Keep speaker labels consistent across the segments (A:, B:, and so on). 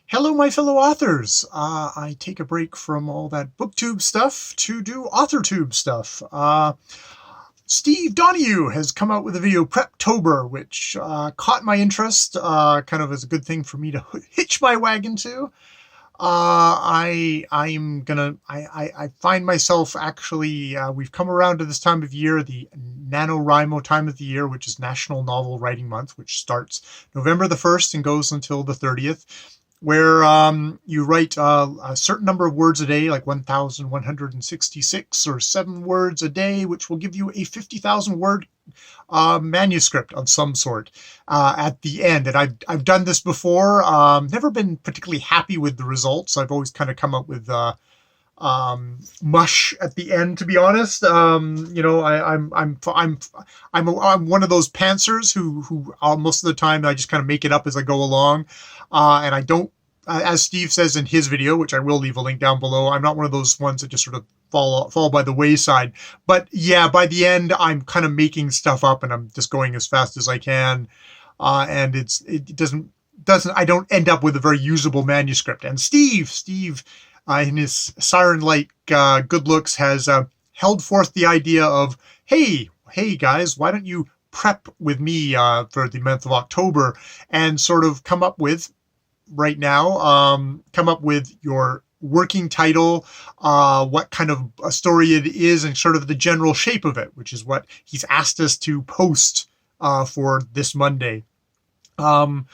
A: Hello, my fellow authors. I take a break from all that booktube stuff to do authortube stuff. Steve Donoghue has come out with a video, PREPtober, which caught my interest, kind of as a good thing for me to hitch my wagon to. I find myself actually, we've come around to this time of year, the NaNoWriMo time of the year, which is National Novel Writing Month, which starts November the 1st and goes until the 30th, where you write a certain number of words a day, like 1,166 or 7 words a day, which will give you a 50,000 word manuscript of some sort at the end. And I've done this before. Never been particularly happy with the results. I've always kind of come up with mush at the end, to be honest. I'm one of those pantsers who most of the time I just kind of make it up as I go along, and I don't. As Steve says in his video, which I will leave a link down below, I'm not one of those ones that just sort of fall by the wayside. But yeah, by the end, I'm kind of making stuff up, and I'm just going as fast as I can, and it doesn't I don't end up with a very usable manuscript. And Steve, in his siren-like good looks, has held forth the idea of, hey guys, why don't you prep with me for the month of October and sort of come up with your working title, what kind of a story it is, and sort of the general shape of it, which is what he's asked us to post for this Monday. That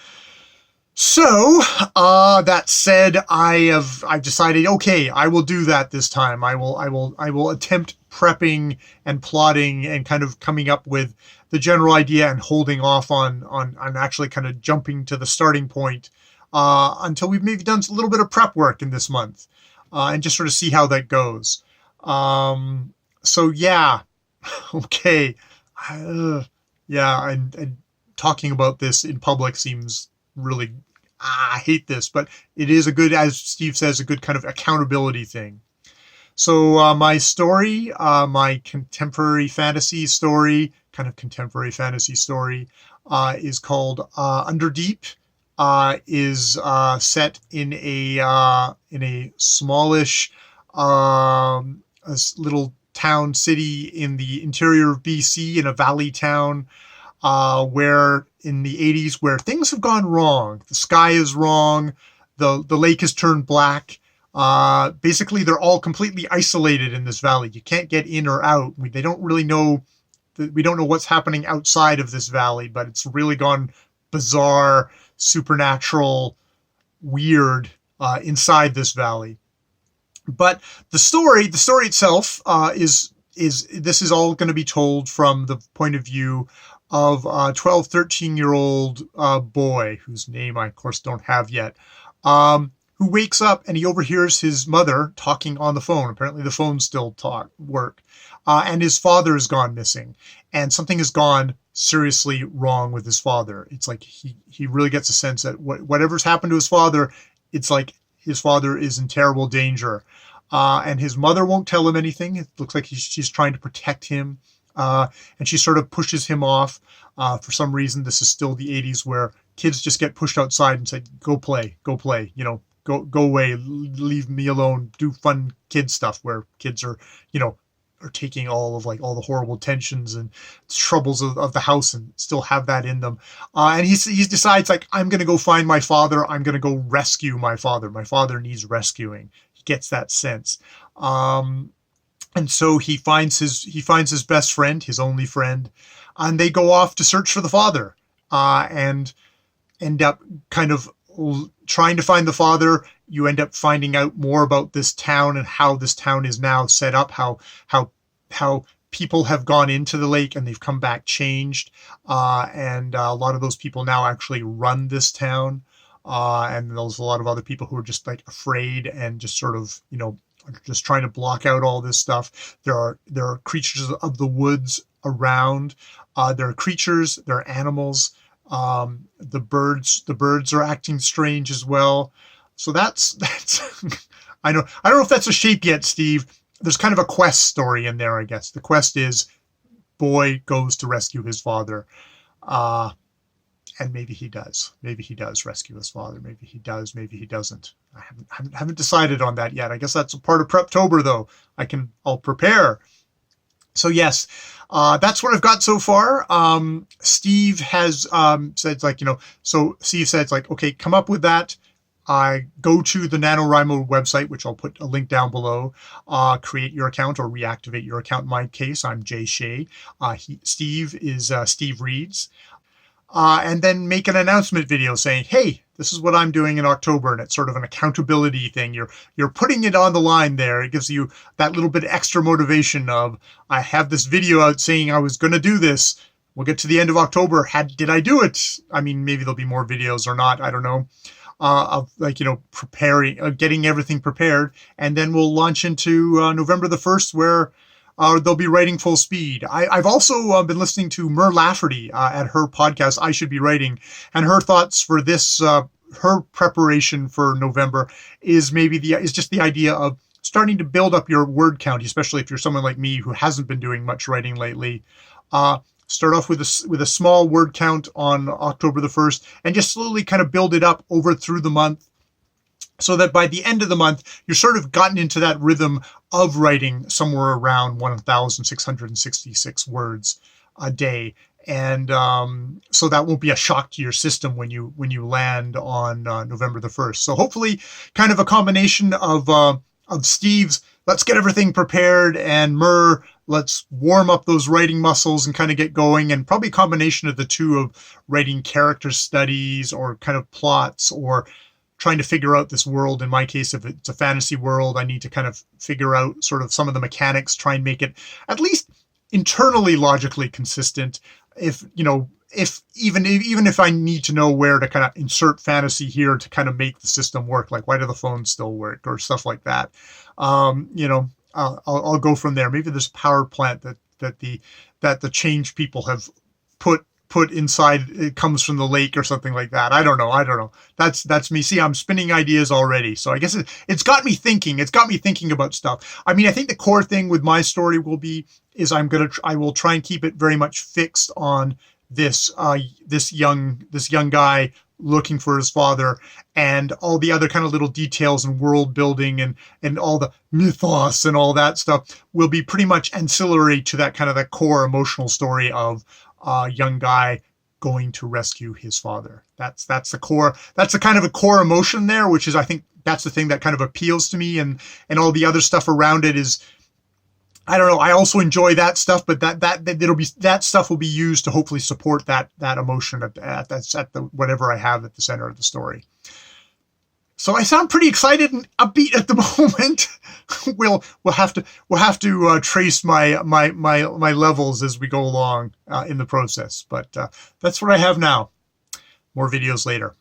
A: said, I've decided, okay, I will do that this time. I will attempt prepping and plotting and kind of coming up with the general idea and holding off on actually kind of jumping to the starting point until we've maybe done a little bit of prep work in this month, and just sort of see how that goes. So yeah, okay, yeah, and talking about this in public seems really, I hate this, but it is a good, as Steve says, a good kind of accountability thing. So my story, my contemporary fantasy story, is called Underdeep. Is set in a smallish a little town city in the interior of BC, in a valley town, where in the 80s, where things have gone wrong. The sky is wrong. The lake has turned black. Basically, they're all completely isolated in this valley. You can't get in or out. We don't know what's happening outside of this valley, but it's really gone bizarre, supernatural, weird inside this valley. But the story itself is this is all going to be told from the point of view of a 12, 13-year-old boy, whose name I, of course, don't have yet, who wakes up and he overhears his mother talking on the phone. Apparently the phones still work. And his father has gone missing. And something has gone seriously wrong with his father. It's like he really gets a sense that whatever's happened to his father, it's like his father is in terrible danger. And his mother won't tell him anything. It looks like she's trying to protect him. And she sort of pushes him off. For some reason, this is still the 80s, where kids just get pushed outside and say, go play, go away, leave me alone, do fun kid stuff, where kids are taking all the horrible tensions and troubles of the house and still have that in them. And he decides, like, I'm going to go find my father. I'm going to go rescue my father. My father needs rescuing. He gets that sense. And so he finds his best friend, his only friend, and they go off to search for the father, and end up kind of trying to find the father. You end up finding out more about this town and how this town is now set up, how people have gone into the lake and they've come back changed, and a lot of those people now actually run this town, and there's a lot of other people who are just like afraid and just sort of just trying to block out all this stuff. There are creatures of the woods around. There are creatures, there are animals. The birds are acting strange as well. So that's I don't know if that's a shape yet, Steve. There's kind of a quest story in there, I guess. The quest is boy goes to rescue his father. And maybe he does. Maybe he does rescue his father. Maybe he does. Maybe he doesn't. I haven't decided on that yet. I guess that's a part of PREPtober, though. I'll prepare. So yes, that's what I've got so far. Steve has said, like, so Steve said, like, okay, come up with that. Go to the NaNoWriMo website, which I'll put a link down below. Create your account or reactivate your account. In my case, I'm jayshayy. Steve is Steve Reads. And then make an announcement video saying, hey, this is what I'm doing in October. And it's sort of an accountability thing. You're putting it on the line there. It gives you that little bit extra motivation of, I have this video out saying I was going to do this. We'll get to the end of October. Did I do it? I mean, maybe there'll be more videos or not. I don't know. Of like, preparing, getting everything prepared. And then we'll launch into November the 1st, where they'll be writing full speed. I've also been listening to Mur Lafferty at her podcast, I Should Be Writing, and her thoughts for this, her preparation for November is just the idea of starting to build up your word count, especially if you're someone like me who hasn't been doing much writing lately. Start off with a small word count on October the 1st, and just slowly kind of build it up through the month, so that by the end of the month, you're sort of gotten into that rhythm of writing somewhere around 1,666 words a day. And so that won't be a shock to your system when you land on November the 1st. So hopefully kind of a combination of Steve's, let's get everything prepared, and Mur, let's warm up those writing muscles and kind of get going, and probably a combination of the two, of writing character studies or kind of plots, or trying to figure out this world. In my case, if it's a fantasy world, I need to kind of figure out sort of some of the mechanics, try and make it at least internally logically consistent. Even if I need to know where to kind of insert fantasy here to kind of make the system work, like why do the phones still work or stuff like that. I'll go from there. Maybe there's a power plant that the change people have put inside, it comes from the lake or something like that. I don't know. That's me. See, I'm spinning ideas already. So I guess it's got me thinking. It's got me thinking about stuff. I mean, I think the core thing with my story I will try and keep it very much fixed on this young guy looking for his father, and all the other kind of little details and world building and all the mythos and all that stuff will be pretty much ancillary to that kind of the core emotional story of a young guy going to rescue his father. That's the core. That's the kind of a core emotion there, which is, I think that's the thing that kind of appeals to me, and all the other stuff around it is, I don't know. I also enjoy that stuff, but that stuff will be used to hopefully support that emotion at the whatever I have at the center of the story. So I sound pretty excited and upbeat at the moment. We'll have to trace my levels as we go along in the process. But that's what I have now. More videos later.